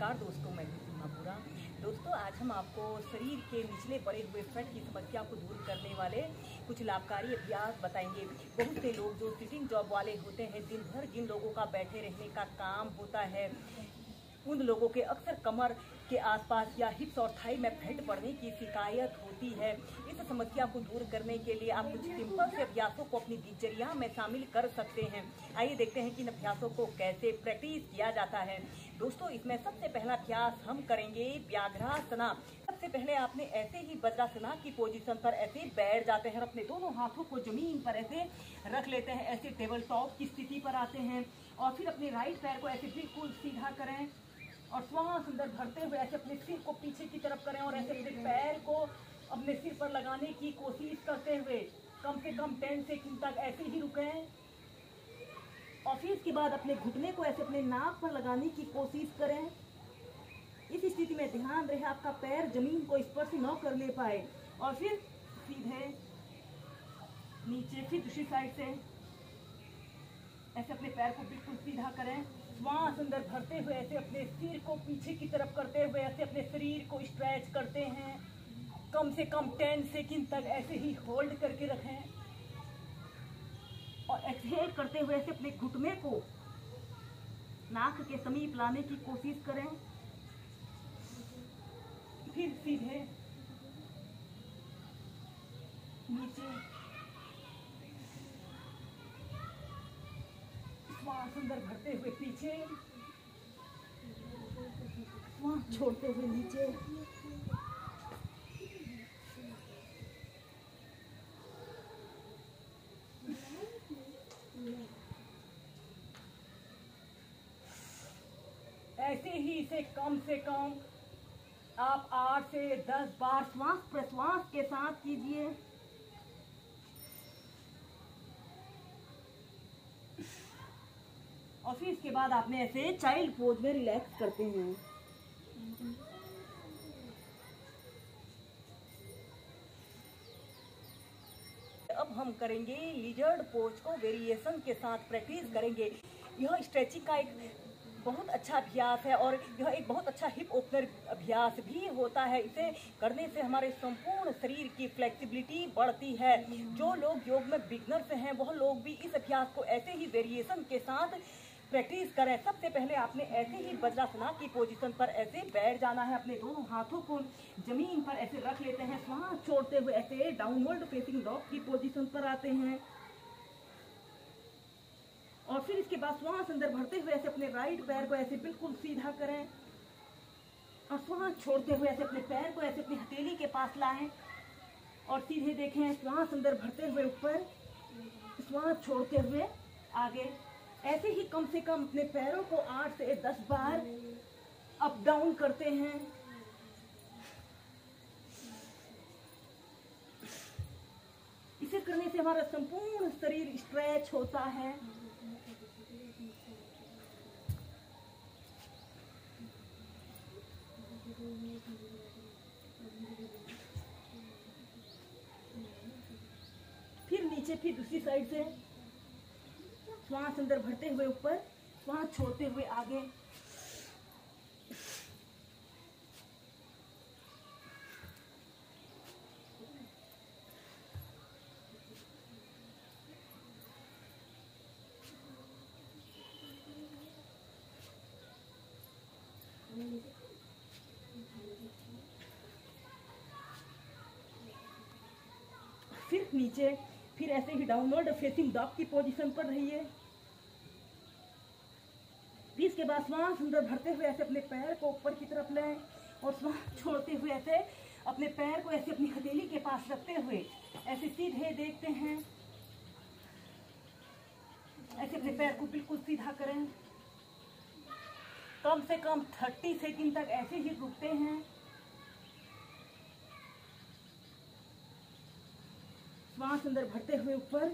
नमस्कार दोस्तों, मैं हूं सीमा पूरा। दोस्तों, आज हम आपको शरीर के निचले बड़े हुए फैट की समस्या को दूर करने वाले कुछ लाभकारी अभ्यास बताएंगे। बहुत से लोग जो सिटिंग जॉब वाले होते हैं, दिन भर जिन लोगों का बैठे रहने का काम होता है, उन लोगों के अक्सर कमर के आसपास या हिप्स और थाई में फैट बढ़ने की शिकायत होती है। इस समस्या को दूर करने के लिए आप कुछ सिंपल से अभ्यासों को अपनी दिनचर्या में शामिल कर सकते हैं। आइए देखते हैं कि इन अभ्यासों को कैसे प्रैक्टिस किया जाता है। दोस्तों, इसमें सबसे पहला अभ्यास हम करेंगे व्याघ्रासना। सबसे पहले आपने ऐसे ही वज्रासना की पोजीशन पर ऐसे बैठ जाते हैं और अपने दोनों हाथों को जमीन पर ऐसे रख लेते हैं। ऐसे टेबल टॉप की स्थिति पर आते हैं और फिर अपने राइट पैर को ऐसे बिल्कुल सीधा करें और श्वास अंदर भरते हुए ऐसे अपने सिर को पीछे की तरफ करें और ऐसे अपने पैर को अपने सिर पर लगाने की कोशिश करते हुए कम से कम 10 सेकंड तक ऐसे ही रुकें। और फिर इसके बाद अपने घुटने को ऐसे अपने नाक पर लगाने की कोशिश करें। इस स्थिति में ध्यान रहे आपका पैर जमीन को स्पर्श न कर ले पाए। और फिर सीधे नीचे, फिर दूसरी साइड से ऐसे अपने पैर को बिल्कुल सीधा करें। श्वास अंदर भरते हुए ऐसे अपने सिर को पीछे की तरफ करते हुए ऐसे अपने शरीर को स्ट्रेच करते हैं। कम से कम 10 सेकंड तक ऐसे ही होल्ड करके रखें और एक्सहेल करते हुए ऐसे अपने घुटने को नाक के समीप लाने की कोशिश करें। फिर सीधे नीचे, श्वास अंदर भरते हुए पीछे, श्वास छोड़ते हुए नीचे। ऐसे ही इसे कम से कम आप 8 से 10 बार श्वास प्रश्वास के साथ कीजिए। और फिर इसके बाद आपने ऐसे चाइल्ड पोज में रिलैक्स करते हैं। अब हम करेंगे लिजर्ड पोज को वेरिएशन के साथ प्रैक्टिस करेंगे। यह स्ट्रेचिंग का एक बहुत अच्छा अभ्यास है और यह एक बहुत अच्छा हिप ओपनर अभ्यास भी होता है। इसे करने से हमारे संपूर्ण शरीर की फ्लेक्सिबिलिटी बढ़ती है। जो लोग योग में बिगनर्स हैं, वह लोग भी इस अभ्यास को ऐसे ही वेरिएशन के साथ प्रैक्टिस करें। सबसे पहले आपने ऐसे ही वज्रासना की पोजीशन पर ऐसे बैठ जाना है। अपने दोनों हाथों को जमीन पर ऐसे रख लेते हैं। श्वास छोड़ते हुए ऐसे डाउनवर्ड फेसिंग डॉग की पोजीशन पर आते हैं और फिर इसके बाद श्वास अंदर भरते हुए ऐसे अपने राइट पैर को ऐसे बिल्कुल सीधा करें और श्वास छोड़ते हुए ऐसे अपने पैर को ऐसे अपनी हथेली के पास लाएं और सीधे देखें। श्वास अंदर भरते हुए ऊपर, श्वास छोड़ते हुए आगे। ऐसे ही कम से कम अपने पैरों को 8 से 10 बार अप डाउन करते हैं। इसे करने से हमारा संपूर्ण शरीर स्ट्रेच होता है। फिर नीचे, फिर दूसरी साइड से श्वास अंदर भरते हुए ऊपर, श्वास छोड़ते हुए आगे। फिर नीचे, फिर ऐसे ही डाउनवर्ड फेसिंग डॉग की पोजीशन पर रहिए। फिर इसके बाद श्वास अंदर भरते हुए ऐसे अपने पैर को ऊपर की तरफ लें और श्वास छोड़ते हुए ऐसे अपने पैर को ऐसे अपनी हथेली के पास रखते हुए ऐसे सीधे देखते हैं। ऐसे अपने पैर को बिल्कुल सीधा करें। कम से कम 30 सेकंड तक ऐसे ही रुकते हैं। श्वास अंदर भरते हुए ऊपर,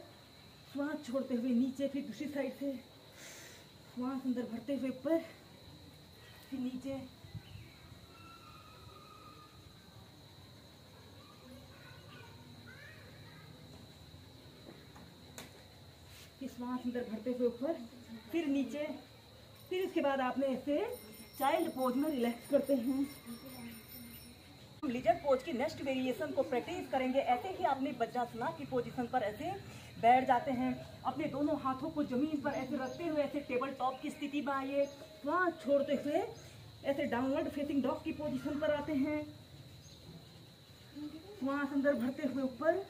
श्वास छोड़ते हुए नीचे, फिर दूसरी साइड से श्वास अंदर भरते हुए ऊपर, फिर नीचे। फिर श्वास अंदर भरते हुए ऊपर, फिर नीचे। फिर इसके बाद आपने ऐसे चाइल्ड पोज में रिलैक्स करते हैं। हम लिजर्ड पोज की नेक्स्ट वेरिएशन को प्रैक्टिस करेंगे। ऐसे ही आपने वज्रासन की पोजीशन पर ऐसे बैठ जाते हैं, अपने दोनों हाथों को जमीन पर ऐसे रखते हुए ऐसे टेबल टॉप की स्थिति में आइए, श्वास छोड़ते हुए ऐसे डाउनवर्ड फेसिंग डॉग की पोजीशन पर आते हैं। श्वास अंदर भरते हुए ऊपर,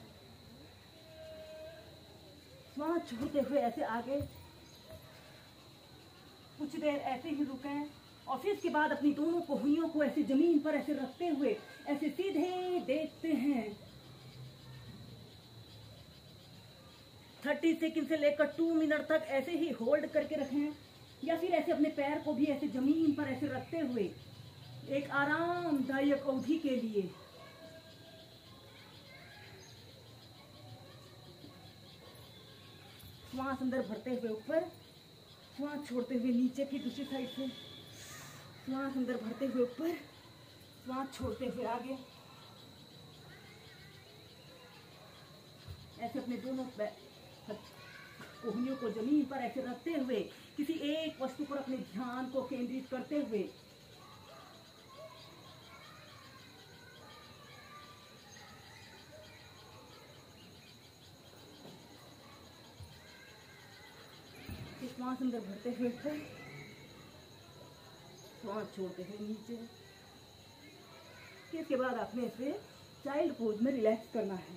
श्वास छोड़ते हुए ऐसे आगे। कुछ देर ऐसे ही रुकें और फिर इसके बाद अपनी दोनों कोहनियों को ऐसे जमीन पर ऐसे रखते हुए ऐसे सीधे देखते हैं। 30 सेकंड से लेकर 2 मिनट तक ऐसे ही होल्ड करके रखें, या फिर ऐसे अपने पैर को भी ऐसे जमीन पर ऐसे रखते हुए एक आरामदायक अवधि के लिए। श्वास अंदर भरते हुए ऊपर, श्वास छोड़ते हुए नीचे की दूसरी साइड से। श्वास अंदर भरते हुए ऊपर, श्वास छोड़ते हुए आगे। ऐसे अपने दोनों कोहनियों को जमीन पर ऐसे रखते हुए किसी एक वस्तु पर अपने ध्यान को केंद्रित करते हुए श्वास अंदर भरते हुए ऊपर, श्वास छोड़ते हुए नीचे। इसके बाद आपने इसे चाइल्ड पोज में रिलैक्स करना है।